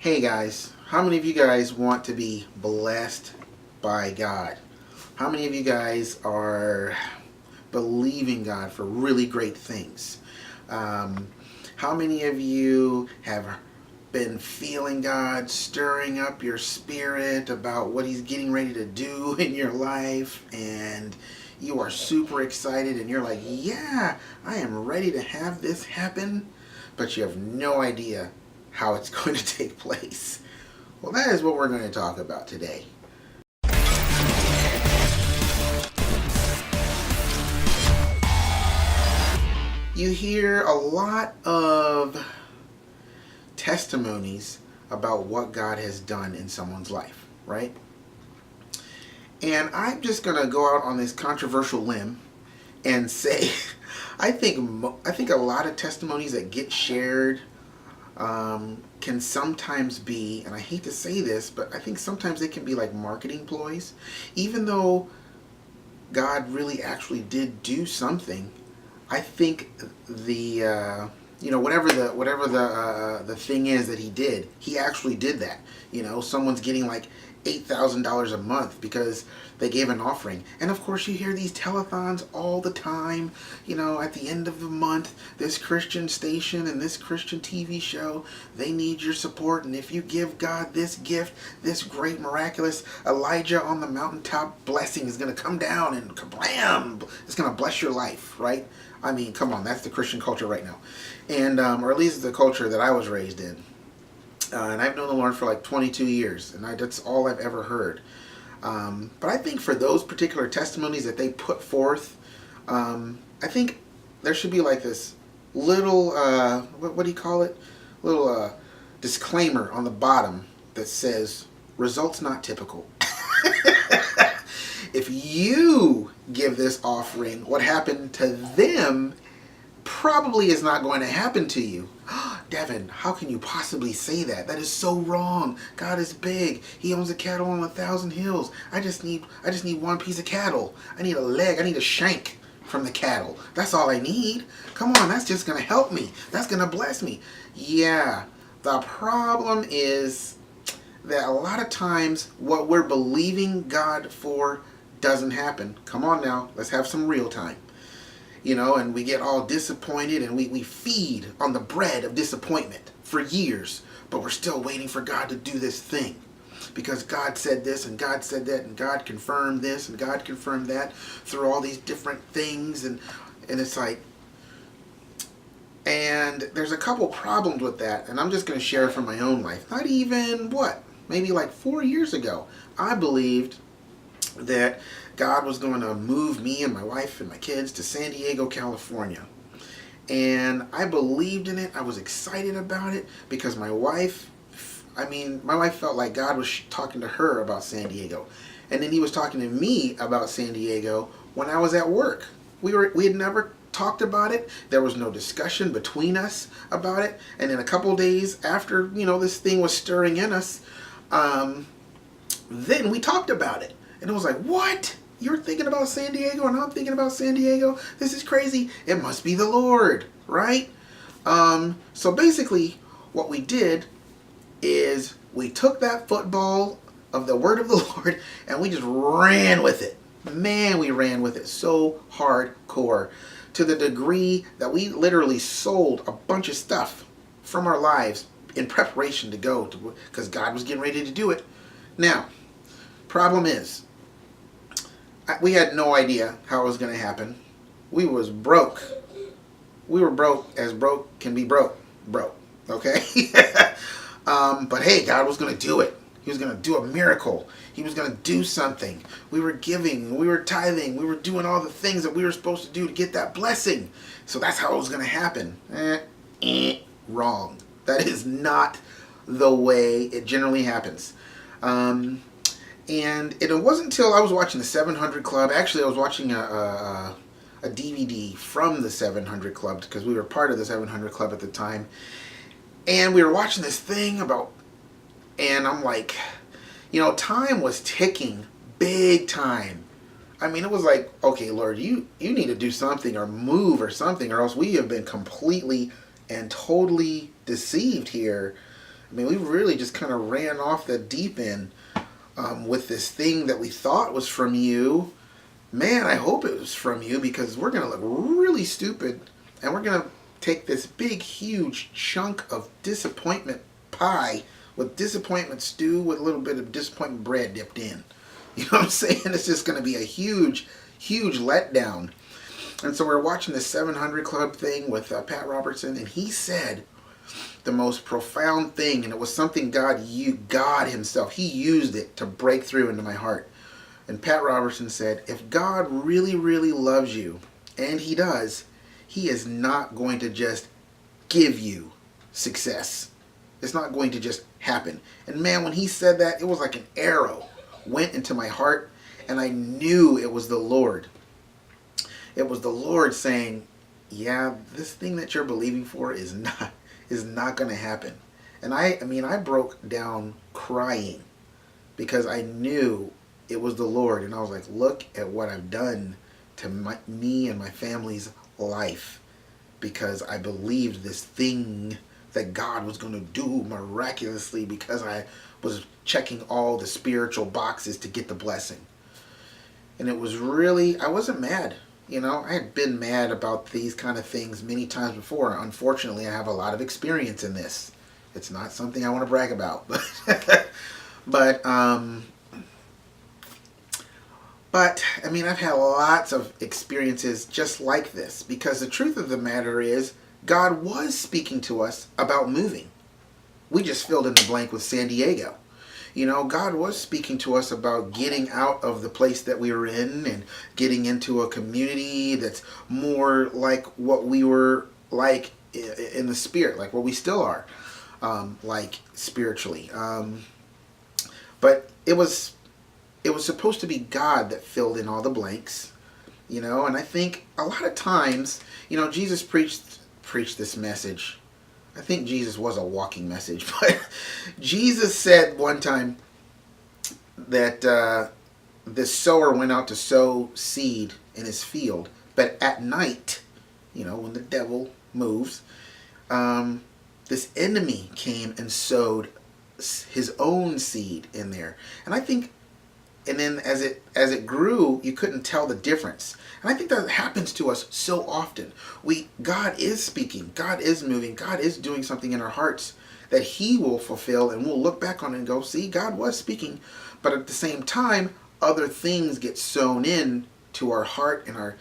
Hey guys, how many of you guys want to be blessed by God? How many of you guys are believing God for really great things? Um, how many of you have been feeling God stirring up your spirit about what He's getting ready to do in your life, and you are super excited and you're like, yeah, I am ready to have this happen, but you have no idea how it's going to take place? Well, that is what we're going to talk about today. You hear a lot of testimonies about what God has done in someone's life, right? And I'm just going to go out on this controversial limb and say I think a lot of testimonies that get shared can sometimes be, and I hate to say this, but I think sometimes they can be like marketing ploys. Even though God really actually did do something, I think whatever the thing is that He did, He actually did that. Someone's getting like $8,000 a month because they gave an offering. And of course, you hear these telethons all the time. At the end of the month, this Christian station and this Christian TV show, they need your support. And if you give God this gift, this great, miraculous Elijah on the mountaintop blessing is going to come down and kablam! It's going to bless your life, right? I mean, come on, that's the Christian culture right now. And, or at least the culture that I was raised in. And I've known the Lord for like 22 years, and that's all I've ever heard. But I think for those particular testimonies that they put forth, I think there should be like this little, what do you call it? Little disclaimer on the bottom that says, results not typical. If you give this offering, what happened to them probably is not going to happen to you. Devin, how can you possibly say that? That is so wrong. God is big. He owns the cattle on 1,000 hills. I just need one piece of cattle. I need a leg. I need a shank from the cattle. That's all I need. Come on, that's just going to help me. That's going to bless me. Yeah, the problem is that a lot of times what we're believing God for doesn't happen. Come on now, let's have some real time. And we get all disappointed and we feed on the bread of disappointment for years, but we're still waiting for God to do this thing. Because God said this and God said that and God confirmed this and God confirmed that through all these different things, and it's like, and there's a couple problems with that, and I'm just going to share from my own life. Not even, maybe like 4 years ago, I believed that God was going to move me and my wife and my kids to San Diego, California. And I believed in it. I was excited about it because my wife felt like God was talking to her about San Diego. And then He was talking to me about San Diego when I was at work. We had never talked about it. There was no discussion between us about it. And then a couple days after, this thing was stirring in us, then we talked about it. And it was like, what? You're thinking about San Diego and I'm thinking about San Diego? This is crazy. It must be the Lord, right? So basically, what we did is we took that football of the word of the Lord and we just ran with it. Man, we ran with it so hardcore, to the degree that we literally sold a bunch of stuff from our lives in preparation to go to, because God was getting ready to do it. Now, problem is, we had no idea how it was going to happen. We was broke. We were broke as broke can be broke. Okay? But hey, God was going to do it. He was going to do a miracle. He was going to do something. We were giving. We were tithing. We were doing all the things that we were supposed to do to get that blessing. So that's how it was going to happen. Wrong. That is not the way it generally happens. And it wasn't until I was watching the 700 Club. Actually, I was watching a DVD from the 700 Club because we were part of the 700 Club at the time. And we were watching this thing about, and I'm like, time was ticking big time. I mean, it was like, okay, Lord, you need to do something or move or something, or else we have been completely and totally deceived here. I mean, we really just kind of ran off the deep end with this thing that we thought was from you. Man, I hope it was from you, because we're going to look really stupid, and we're going to take this big, huge chunk of disappointment pie with disappointment stew with a little bit of disappointment bread dipped in. You know what I'm saying? It's just going to be a huge, huge letdown. And so we're watching this 700 Club thing with Pat Robertson, and he said the most profound thing, and it was something God himself, he used it to break through into my heart. And Pat Robertson said, if God really, really loves you, and he does, he is not going to just give you success. It's not going to just happen. And man, when he said that, it was like an arrow went into my heart, and I knew it was the Lord. It was the Lord saying, yeah, this thing that you're believing for is not going to happen. And I broke down crying, because I knew it was the Lord. And I was like, look at what I've done to me and my family's life, because I believed this thing that God was going to do miraculously, because I was checking all the spiritual boxes to get the blessing. And it was really, I wasn't mad. You know, I had been mad about these kind of things many times before. Unfortunately, I have a lot of experience in this. It's not something I want to brag about. But, I mean, I've had lots of experiences just like this, because the truth of the matter is, God was speaking to us about moving. We just filled in the blank with San Diego. You know, God was speaking to us about getting out of the place that we were in and getting into a community that's more like what we were like in the spirit, like what we still are, like spiritually. But it was supposed to be God that filled in all the blanks, you know. And I think a lot of times, you know, Jesus preached this message. I think Jesus was a walking message, but Jesus said one time that the sower went out to sow seed in his field, but at night, you know, when the devil moves, this enemy came and sowed his own seed in there. And I think, and then as it grew, you couldn't tell the difference. And I think that happens to us so often. God is speaking, God is moving, God is doing something in our hearts that he will fulfill, and we'll look back on it and go, see, God was speaking. But at the same time, other things get sown in to our heart and our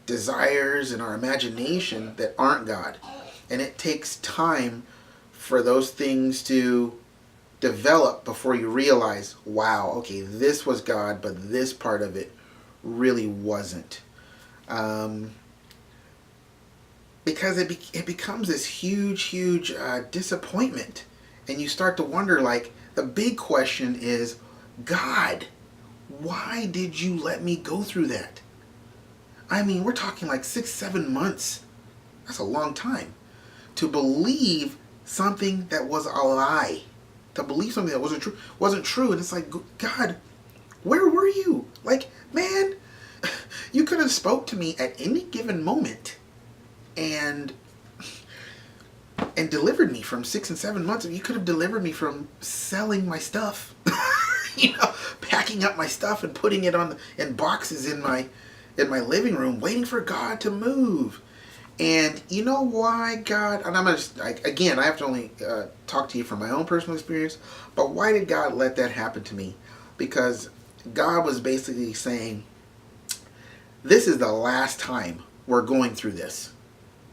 desires and our imagination that aren't God. And it takes time for those things to develop before you realize, wow, okay, this was God, but this part of it really wasn't. Because it becomes this huge disappointment, and you start to wonder, like, the big question is, God, why did you let me go through that? I mean, we're talking like 6-7 months. That's a long time to believe something that was a lie, to believe something that wasn't true. And it's like, God, where were you? Like, man, you could have spoke to me at any given moment and delivered me from 6 and 7 months. You could have delivered me from selling my stuff, you know, packing up my stuff and putting it in boxes in my living room, waiting for God to move. And you know why God, and I'm going to, again, I have to only talk to you from my own personal experience, but why did God let that happen to me? Because God was basically saying, this is the last time we're going through this.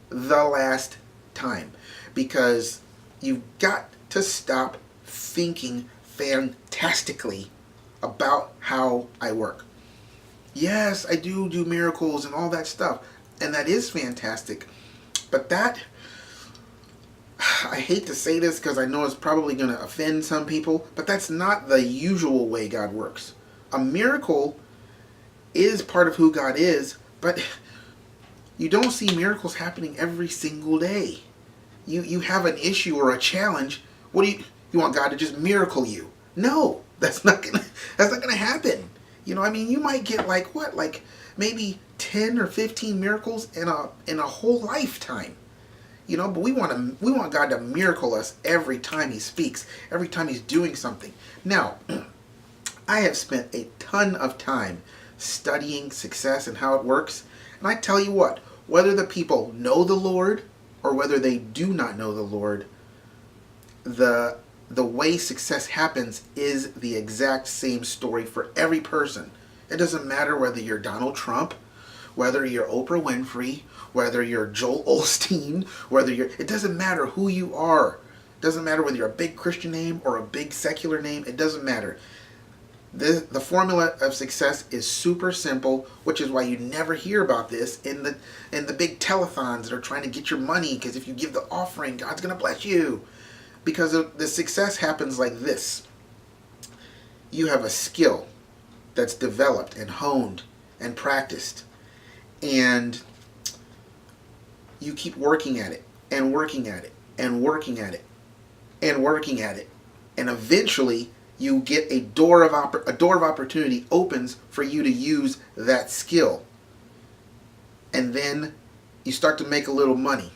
The last time. Because you've got to stop thinking fantastically about how I work. Yes, I do miracles and all that stuff. And that is fantastic. But that, I hate to say this because I know it's probably going to offend some people, but that's not the usual way God works. A miracle is part of who God is, but you don't see miracles happening every single day. You have an issue or a challenge. What do you want God to just miracle you? No, that's not gonna happen. You know, I mean, you might get like maybe 10 or 15 miracles in a whole lifetime. But we want God to miracle us every time He speaks, every time He's doing something. Now, I have spent a ton of time studying success and how it works, and I tell you what, whether the people know the Lord or whether they do not know the Lord, the way success happens is the exact same story for every person. It doesn't matter whether you're Donald Trump, whether you're Oprah Winfrey, whether you're Joel Osteen, it doesn't matter who you are. It doesn't matter whether you're a big Christian name or a big secular name. It doesn't matter. The formula of success is super simple, which is why you never hear about this in the big telethons that are trying to get your money, because if you give the offering, God's going to bless you. Because the success happens like this. You have a skill that's developed and honed and practiced, and you keep working at it and working at it and working at it and working at it, and eventually you get a door of opportunity opens for you to use that skill, and then you start to make a little money,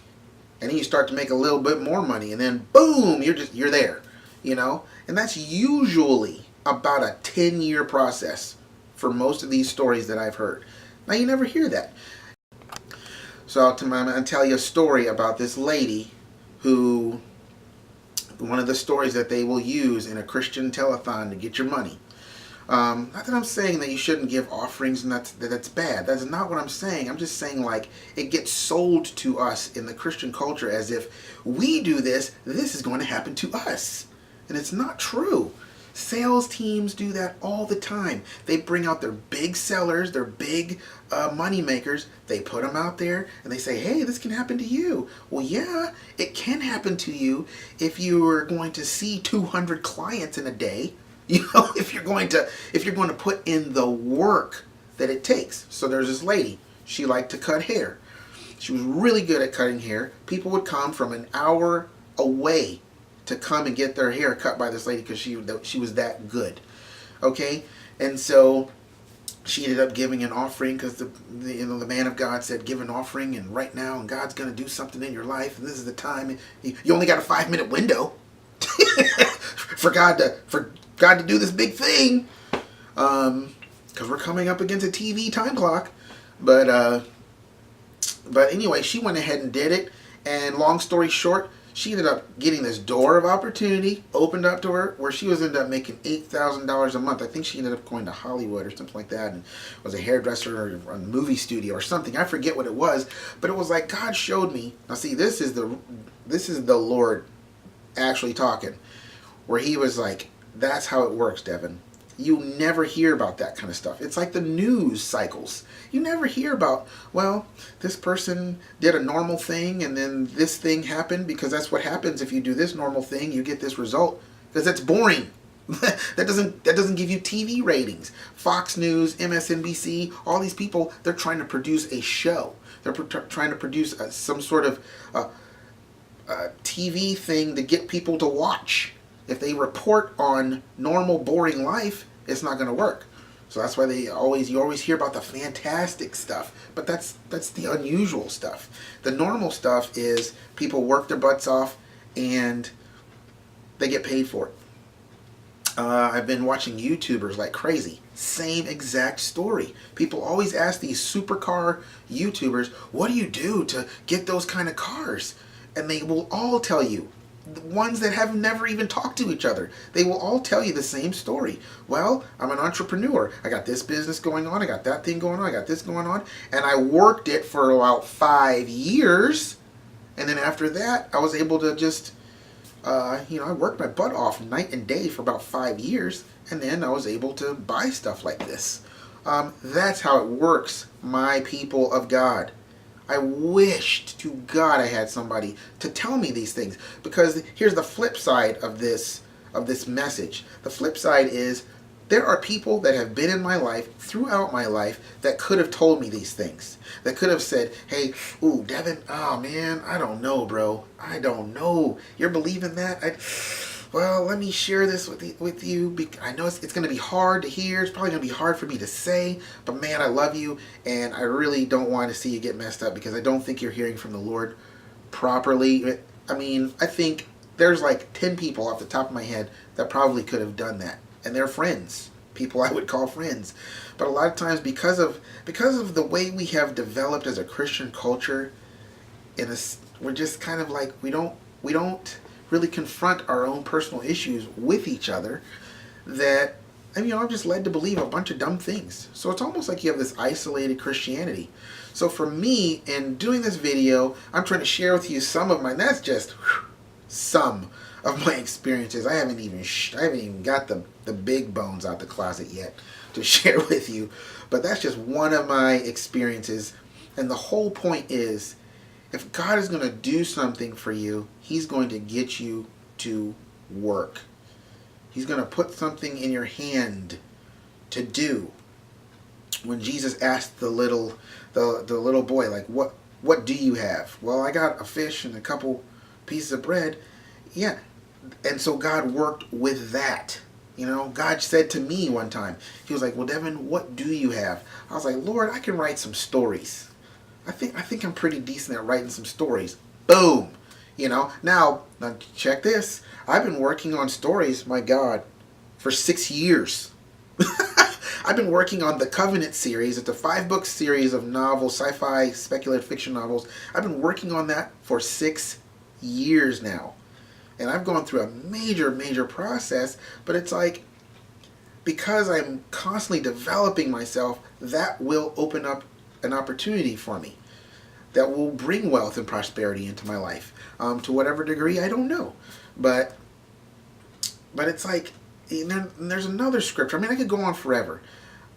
and then you start to make a little bit more money, and then boom, you're there, and that's usually about a 10-year process for most of these stories that I've heard. Now, you never hear that. So I'm going to tell you a story about this lady who, one of the stories that they will use in a Christian telethon to get your money. Not that I'm saying that you shouldn't give offerings and that's bad. That's not what I'm saying. I'm just saying, like, it gets sold to us in the Christian culture as if we do this is going to happen to us. And it's not true. Sales teams do that all the time. They bring out their big sellers, their big money makers. They put them out there and they say, hey, this can happen to you. Well, yeah, it can happen to you if you are going to see 200 clients in a day. If you're going to put in the work that it takes. So there's this lady. She liked to cut hair. She was really good at cutting hair. People would come from an hour away to come and get their hair cut by this lady because she was that good. Okay? And so she ended up giving an offering because the man of God said, give an offering, and right now, and God's going to do something in your life, and this is the time. You only got a 5-minute window for God to do this big thing, because we're coming up against a TV time clock. But anyway, she went ahead and did it, and long story short, she ended up getting this door of opportunity opened up to her where she ended up making $8,000 a month. I think she ended up going to Hollywood or something like that, and was a hairdresser or a movie studio or something. I forget what it was, but it was like God showed me. Now see, this is the Lord actually talking, where He was like, that's how it works, Devin. You never hear about that kind of stuff. It's like the news cycles. You never hear about, well, this person did a normal thing and then this thing happened, because that's what happens if you do this normal thing, you get this result. Because that's boring. that doesn't give you TV ratings. Fox News, MSNBC, all these people, they're trying to produce a show. They're trying to produce some sort of TV thing to get people to watch. If they report on normal, boring life, it's not going to work. So that's why you always hear about the fantastic stuff, but that's the unusual stuff. The normal stuff is people work their butts off and they get paid for it. I've been watching YouTubers like crazy. Same exact story. People always ask these supercar YouTubers, what do you do to get those kind of cars? And they will all tell you, the ones that have never even talked to each other, they will all tell you the same story. Well, I'm an entrepreneur. I got this business going on. I got that thing going on. I got this going on. And I worked it for about 5 years. And then after that, I was able to just, I worked my butt off night and day for about 5 years. And then I was able to buy stuff like this. That's how it works, my people of God. I wished to God I had somebody to tell me these things, because here's the flip side of this message. The flip side is there are people that have been in my life, throughout my life, that could have told me these things. That could have said, hey, ooh, Devin, oh man, I don't know, bro. I don't know. You're believing that? Well, let me share this with you. I know it's going to be hard to hear. It's probably going to be hard for me to say. But man, I love you. And I really don't want to see you get messed up, because I don't think you're hearing from the Lord. properly. I mean, I think there's like 10 people off the top of my head that probably could have done that. And they're friends. People I would call friends. But a lot of times because of the way we have developed as a Christian culture, we're just kind of like we don't really confront our own personal issues with each other, that I'm just led to believe a bunch of dumb things. So it's almost like you have this isolated Christianity. So for me, in doing this video, I'm trying to share with you that's just some of my experiences. I haven't even got the big bones out the closet yet to share with you. But that's just one of my experiences. And the whole point is, if God is going to do something for you, He's going to get you to work. He's going to put something in your hand to do. When Jesus asked the little boy, like, what do you have? Well, I got a fish and a couple pieces of bread. Yeah. And so God worked with that. God said to me one time, He was like, well, Devin, what do you have? I was like, Lord, I can write some stories. I think I'm pretty decent at writing some stories. Boom. Now check this. I've been working on stories, my God, for 6 years. I've been working on the Covenant series. It's a 5-book series of novels, sci-fi, speculative fiction novels. I've been working on that for 6 years now. And I've gone through a major process, but it's like, because I'm constantly developing myself, that will open up an opportunity for me that will bring wealth and prosperity into my life. To whatever degree, I don't know. But it's like, there's another scripture. I could go on forever.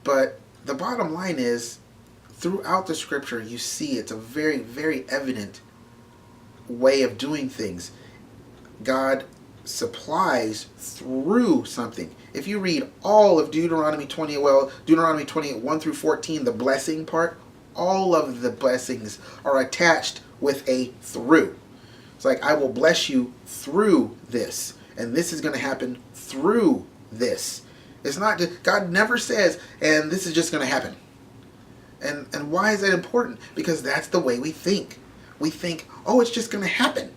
But the bottom line is, throughout the scripture, you see it's a very, very evident way of doing things. God supplies through something. If you read all of Deuteronomy 20, Deuteronomy 28, 1 through 14, the blessing part, all of the blessings are attached with a through. It's like, I will bless you through this, and this is going to happen through this. It's not just, God never says, and this is just going to happen. And why is that important? Because that's the way we think. We think, oh, it's just going to happen.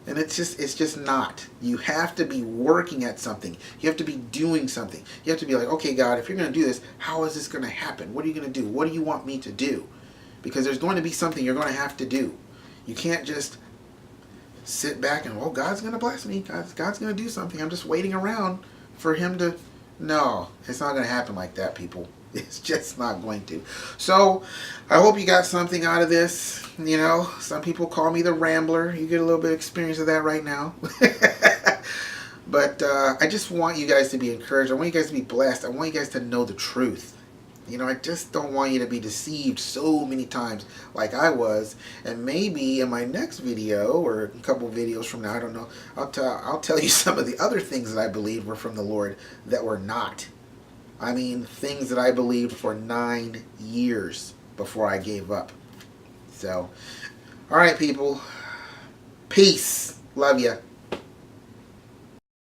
And it's just not. You have to be working at something. You have to be doing something. You have to be like, okay, God, if you're going to do this, how is this going to happen? What are you going to do? What do you want me to do? Because there's going to be something you're going to have to do. You can't just sit back and, well, God's going to bless me. God's going to do something. I'm just waiting around for Him to... No, it's not going to happen like that, people. It's just not going to. So, I hope you got something out of this. Some people call me the Rambler. You get a little bit of experience of that right now. But I just want you guys to be encouraged. I want you guys to be blessed. I want you guys to know the truth. I just don't want you to be deceived so many times like I was. And maybe in my next video, or a couple videos from now, I don't know, I'll tell you some of the other things that I believed were from the Lord that were not. Things that I believed for 9 years before I gave up. So, all right, people. Peace. Love ya.